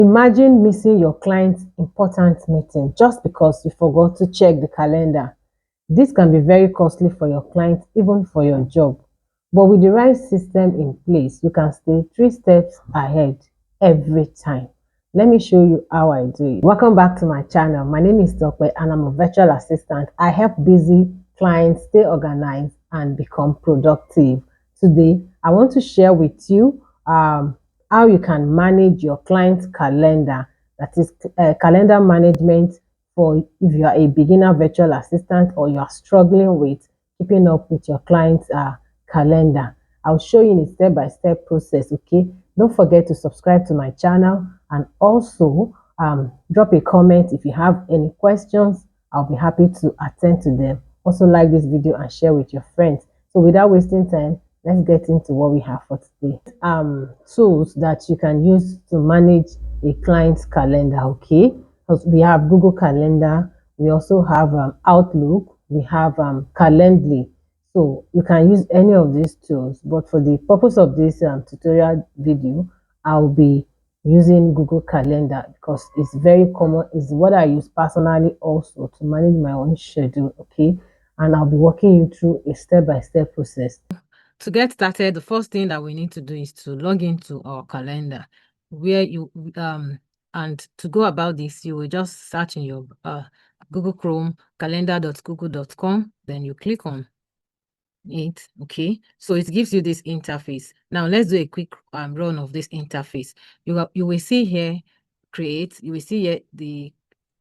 Imagine missing your client's important meeting just because you forgot to check the calendar. This can be very costly for your client, even for your job. But with the right system in place, you can stay 3 steps ahead every time. Let me show you how I do it. Welcome back to my channel. My name is Dokwe and I'm a virtual assistant. I help busy clients stay organized and become productive. Today, I want to share with you how you can manage your client's calendar. That is calendar management for if you are a beginner virtual assistant or you are struggling with keeping up with your client's calendar. I'll show you in a step-by-step process, okay? Don't forget to subscribe to my channel and also drop a comment if you have any questions. I'll be happy to attend to them. Also like this video and share with your friends. So without wasting time, let's get into what we have for today. Tools that you can use to manage a client's calendar, okay? We have Google Calendar, we also have Outlook, we have Calendly. So you can use any of these tools, but for the purpose of this tutorial video, I'll be using Google Calendar because it's very common. It's what I use personally also to manage my own schedule, okay? And I'll be walking you through a step-by-step process. To get started, the first thing that we need to do is to log into our calendar, where you and to go about this, you will just search in your Google Chrome calendar.google.com, then you click on it. Okay, so it gives you this interface. Now let's do a quick run of this interface. You will see here create, you will see here the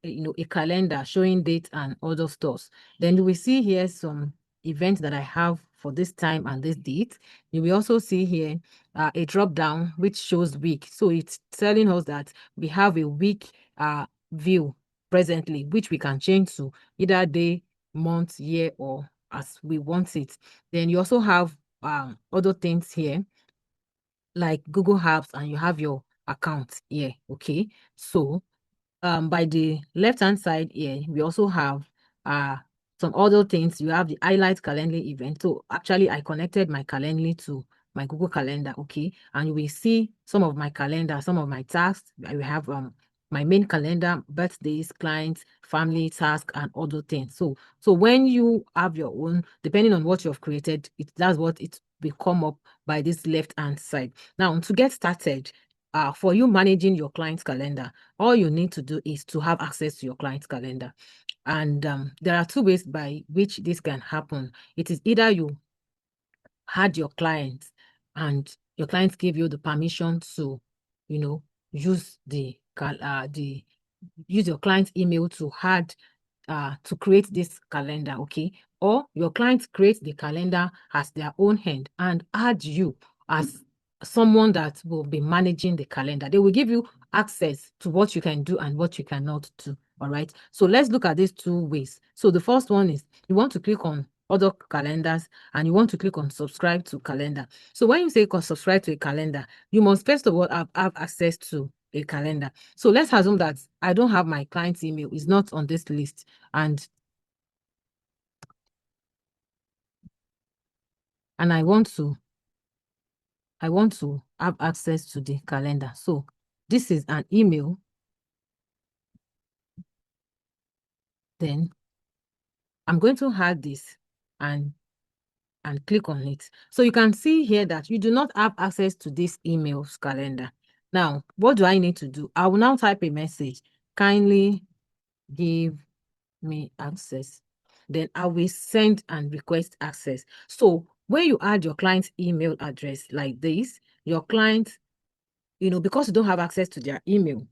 a calendar showing date and other stuff. Then you will see here some events that I have for this time and this date. You will also see here a drop down which shows week. So it's telling us that we have a week view presently, which we can change to either day, month, year, or as we want it. Then you also have other things here like Google Apps, and you have your account here. Okay, so by the left hand side here, we also have some other things. You have the highlight Calendly event. So actually I connected my Calendly to my Google Calendar. Okay, and you will see some of my calendar, some of my tasks. I will have my main calendar, birthdays, clients, family, task, and other things. So when you have your own, depending on what you've created, that's what it will come up by this left hand side. Now to get started, for you managing your client's calendar, all you need to do is to have access to your client's calendar. And there are two ways by which this can happen. It is either you had your clients and your clients give you the permission to, use use your client's email to add to create this calendar, okay? Or your clients create the calendar as their own hand and add you as someone that will be managing the calendar. They will give you access to what you can do and what you cannot do. All right. So let's look at these two ways. So the first one is you want to click on other calendars and you want to click on subscribe to calendar. So when you say subscribe to a calendar, you must first of all have access to a calendar. So let's assume that I don't have my client's email, is not on this list, and I want to have access to the calendar. So this is an email. Then I'm going to add this and click on it. So you can see here that you do not have access to this email's calendar. Now, what do I need to do? I will now type a message. Kindly give me access. Then I will send and request access. So when you add your client's email address like this, your client, because you don't have access to their email,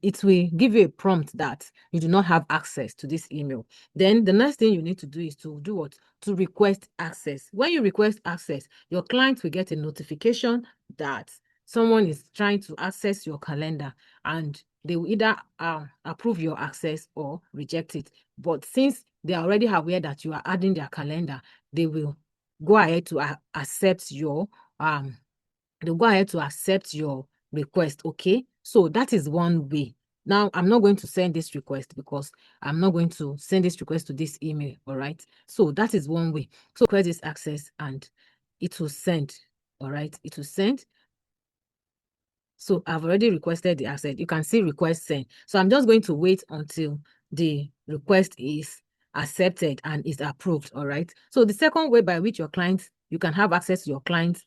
it will give you a prompt that you do not have access to this email. Then the next thing you need to do is to do what? To request access. When you request access, your client will get a notification that someone is trying to access your calendar, and they will either approve your access or reject it. But since they are already aware that you are adding their calendar, they will go ahead to accept your they'll go ahead to accept your request. Okay, so that is one way. Now I'm not going to send this request because I'm not going to send this request to this email. All right, so that is one way. So request this access and it will send. All right, it will send. So I've already requested the asset. You can see request sent. So I'm just going to wait until the request is accepted and is approved. All right. So the second way by which you can have access to your client's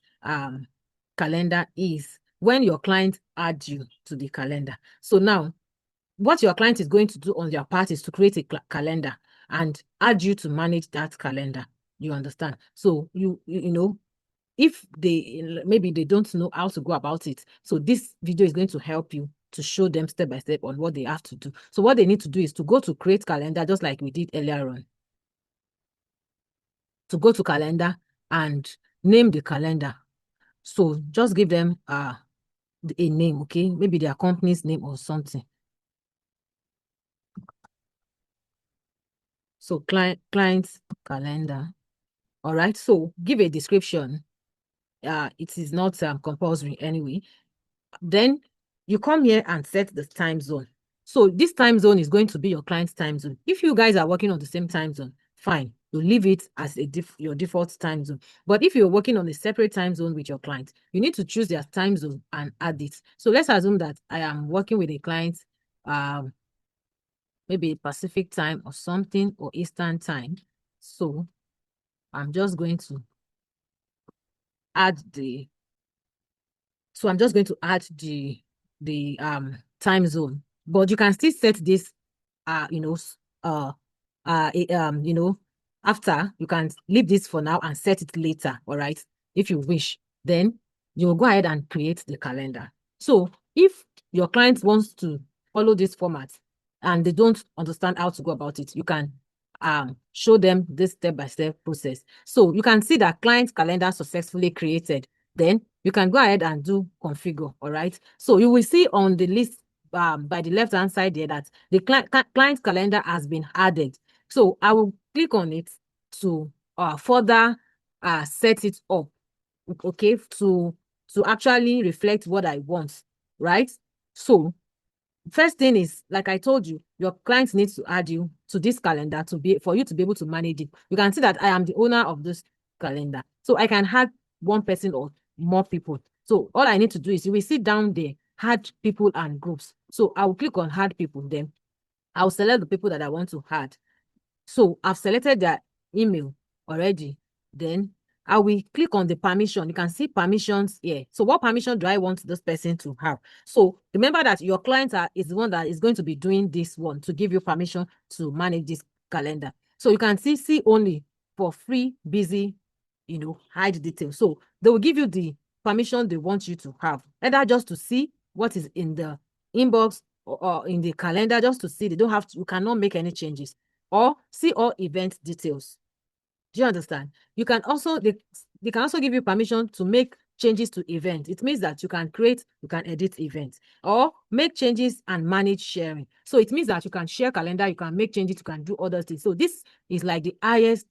calendar is when your client adds you to the calendar. So now what your client is going to do on their part is to create a calendar and add you to manage that calendar. You understand? So you know, if maybe they don't know how to go about it, so this video is going to help you to show them step by step on what they have to do. So what they need to do is to go to create calendar, just like we did earlier on, to go to calendar and name the calendar. So just give them a name, okay? Maybe their company's name or something. So client's calendar. All right. So give a description. It is not compulsory anyway. Then you come here and set the time zone. So this time zone is going to be your client's time zone. If you guys are working on the same time zone, fine. You leave it as your default time zone. But if you're working on a separate time zone with your client, you need to choose their time zone and add it. So let's assume that I am working with a client, maybe Pacific time or something, or Eastern time. So I'm just going to add the time zone, but you can still set this uh you know, after. You can leave this for now and set it later, all right, if you wish. Then you will go ahead and create the calendar. So if your client wants to follow this format and they don't understand how to go about it, you can show them this step-by-step process. So you can see that client calendar successfully created. Then you can go ahead and do configure, all right? So you will see on the list by the left-hand side there that the client calendar has been added. So I will click on it to further set it up, okay, to actually reflect what I want, right? So first thing is, like I told you, your client needs to add you to this calendar for you to be able to manage it. You can see that I am the owner of this calendar. So I can add one person or more people. So all I need to do is, you will see down there, add people and groups. So I will click on add people. Then I'll select the people that I want to add. So I've selected their email already. Then I will click on the permission. You can see permissions here. So what permission do I want this person to have? So remember that your client is the one that is going to be doing this one, to give you permission to manage this calendar. So you can see only for free, busy, hide details. So they will give you the permission they want you to have, either just to see what is in the inbox or in the calendar, just to see. They don't have to, you cannot make any changes, or see all event details. Do you understand? You can also, they can also give you permission to make changes to events. It means that you can edit events or make changes and manage sharing. So it means that you can share calendar, you can make changes, you can do other things. So this is like the highest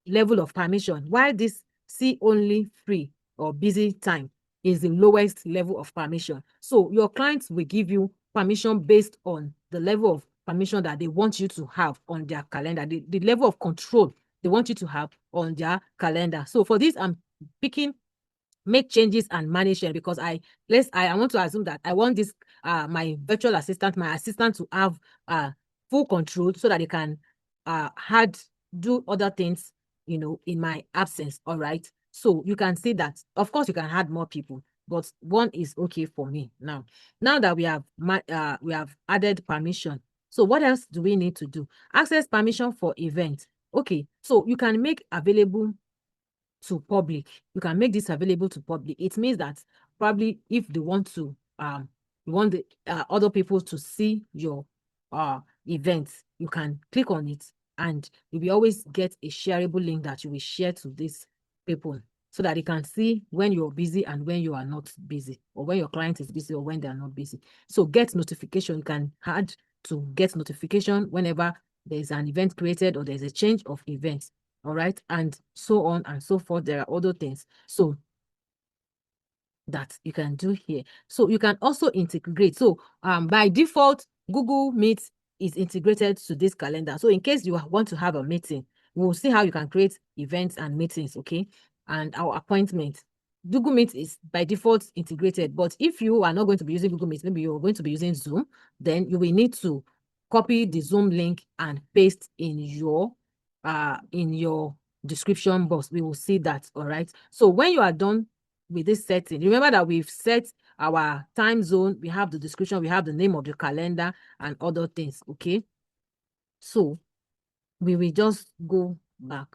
level of permission, while this see only free or busy time is the lowest level of permission. So your clients will give you permission based on the level of permission that they want you to have on their calendar, the level of control they want you to have on their calendar. So for this, I'm picking make changes and manage it, because I want to assume that I want this my virtual assistant, my assistant, to have full control, so that they can do other things, in my absence. All right. So you can see that, of course, you can add more people, but one is okay for me now. Now that we have added permission, so what else do we need to do? Access permission for event. Okay, so you can make available to public. You can make this available to public. It means that probably if they want to, you want the other people to see your events, you can click on it, and you will always get a shareable link that you will share to these people, so that they can see when you're busy and when you are not busy, or when your client is busy or when they are not busy. So get notification, you can add to get notification whenever there's an event created or there's a change of events. All right, and so on and so forth. There are other things so that you can do here. So you can also integrate. So by default, Google Meet is integrated to this calendar. So in case you want to have a meeting, we'll see how you can create events and meetings, okay, and our appointment. Google Meet is by default integrated, but if you are not going to be using Google Meet, maybe you're going to be using Zoom, then you will need to copy the Zoom link and paste in your description box. We will see that. All right. So when you are done with this setting, remember that we've set our time zone, we have the description, we have the name of the calendar and other things. Okay. So we will just go back.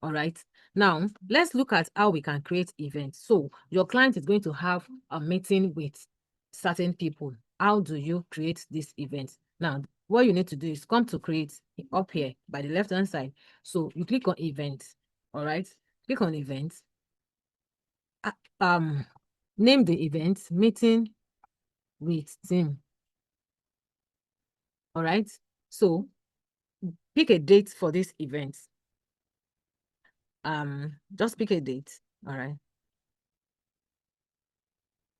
All right. Now, let's look at how we can create events. So your client is going to have a meeting with certain people. How do you create this event? Now, what you need to do is come to create up here by the left-hand side. So you click on events. All right. Click on events. Name the event meeting with team. All right. So pick a date for this event. Just pick a date. All right.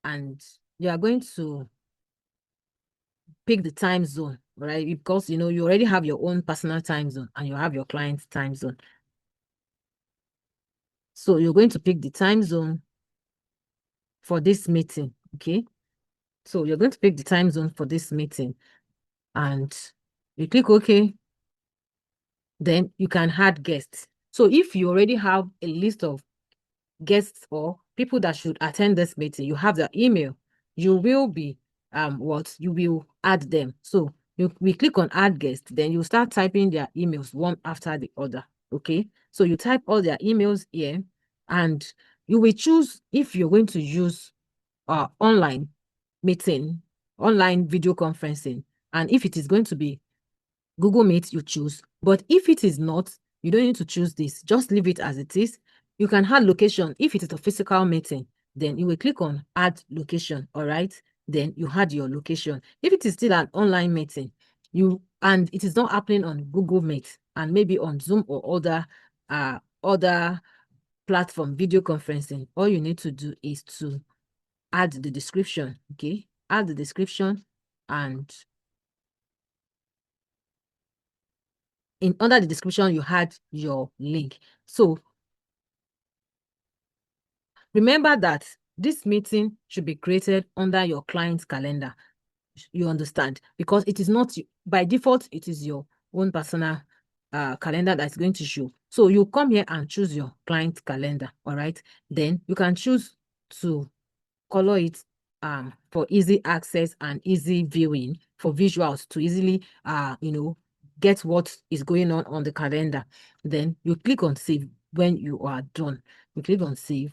And you are going to pick the time zone, right? Because you already have your own personal time zone and you have your client's time zone. So you're going to pick the time zone for this meeting, okay? So you're going to pick the time zone for this meeting and you click OK. Then you can add guests. So if you already have a list of guests or people that should attend this meeting, you have their email, you will be you will add them. So we click on add guest, then you start typing their emails one after the other. Okay, so you type all their emails here and you will choose if you're going to use online meeting, online video conferencing, and if it is going to be Google Meet, you choose. But if it is not, you don't need to choose this. Just leave it as it is. You can add location. If it is a physical meeting, then you will click on add location. All right. Then you add your location. If it is still an online meeting, and it is not happening on Google Meet and maybe on Zoom or other platform video conferencing, all you need to do is to add the description. Okay. Add the description and under the description, you had your link. So remember that this meeting should be created under your client's calendar. You understand? Because it is not, by default, it is your own personal calendar that's going to show. So you come here and choose your client calendar, all right? Then you can choose to color it for easy access and easy viewing for visuals to easily get what is going on the calendar. Then you click on save. When you are done, you click on save.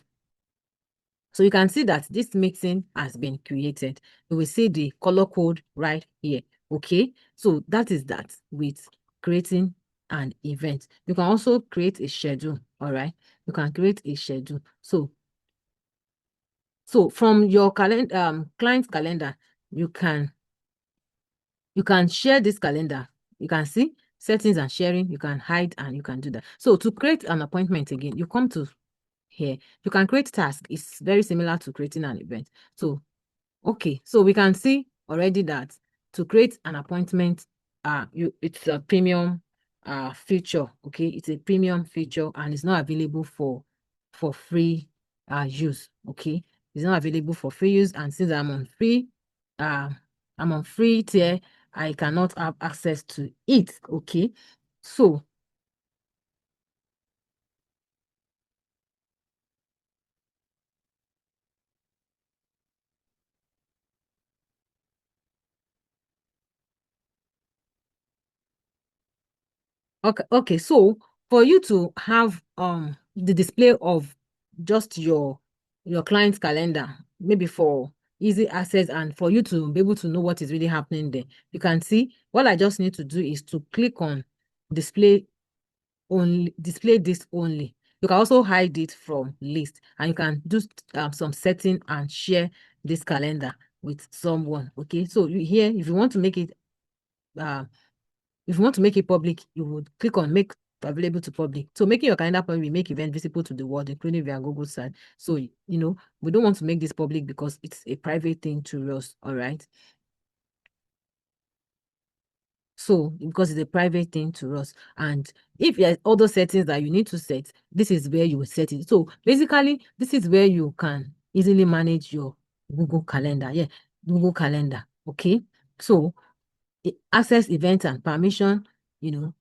So you can see that this meeting has been created. You will see the color code right here. Okay, so that is that with creating an event. You can also create a schedule. All right, you can create a schedule. So from your client's calendar, you can share this calendar. You can see settings and sharing. You can hide and you can do that. So to create an appointment again, you come to here. You can create task. It's very similar to creating an event. So okay, so we can see already that to create an appointment, it's a premium feature. Okay, it's a premium feature and it's not available for free use. Okay, it's not available for free use, and since uh, I'm on free tier, I cannot have access to it. Okay, so okay, so for you to have the display of just your client's calendar, maybe for easy access and for you to be able to know what is really happening there, you can see what I just need to do is to click on display only, display this only. You can also hide it from list and you can do some setting and share this calendar with someone. Okay, so here, if you want to make it uh, public, you would click on make available to public. So making your calendar public will make event visible to the world, including via Google site. So, we don't want to make this public because it's a private thing to us. All right. So because it's a private thing to us, and if there's other settings that you need to set, this is where you will set it. So basically, this is where you can easily manage your Google Calendar. Yeah, Google Calendar. Okay. So access events and permission, you know,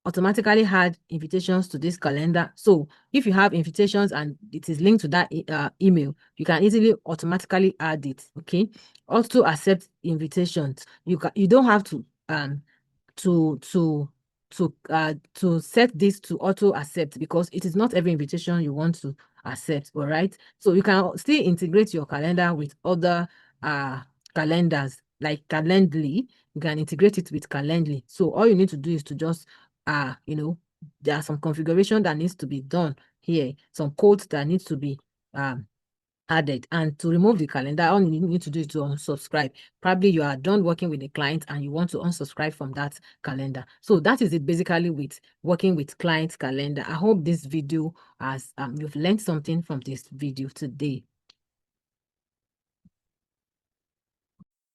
automatically add invitations to this calendar. So if you have invitations and it is linked to that email, you can easily automatically add it. Okay. Also accept invitations. You don't have to to to to set this to auto accept, because it is not every invitation you want to accept. All right. So you can still integrate your calendar with other uh calendars like Calendly. You can integrate it with Calendly. So all you need to do is to just there are some configuration that needs to be done here, some codes that needs to be um added. And to remove the calendar, all you need to do is to unsubscribe. Probably you are done working with the client and you want to unsubscribe from that calendar. So that is it basically with working with client calendar. I hope this video has you've learned something from this video today.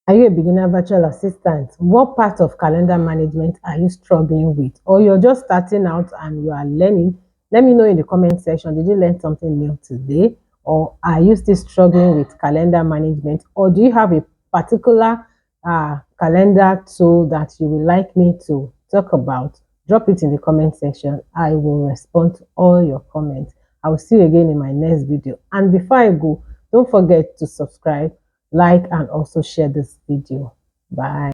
Are you a beginner virtual assistant? What part of calendar management are you struggling with? Or you're just starting out and you are learning? Let me know in the comment section. Did you learn something new today? Or are you still struggling with calendar management? Or do you have a particular calendar tool that you would like me to talk about? Drop it in the comment section. I will respond to all your comments. I will see you again in my next video. And before I go, don't forget to subscribe, like, and also share this video. Bye.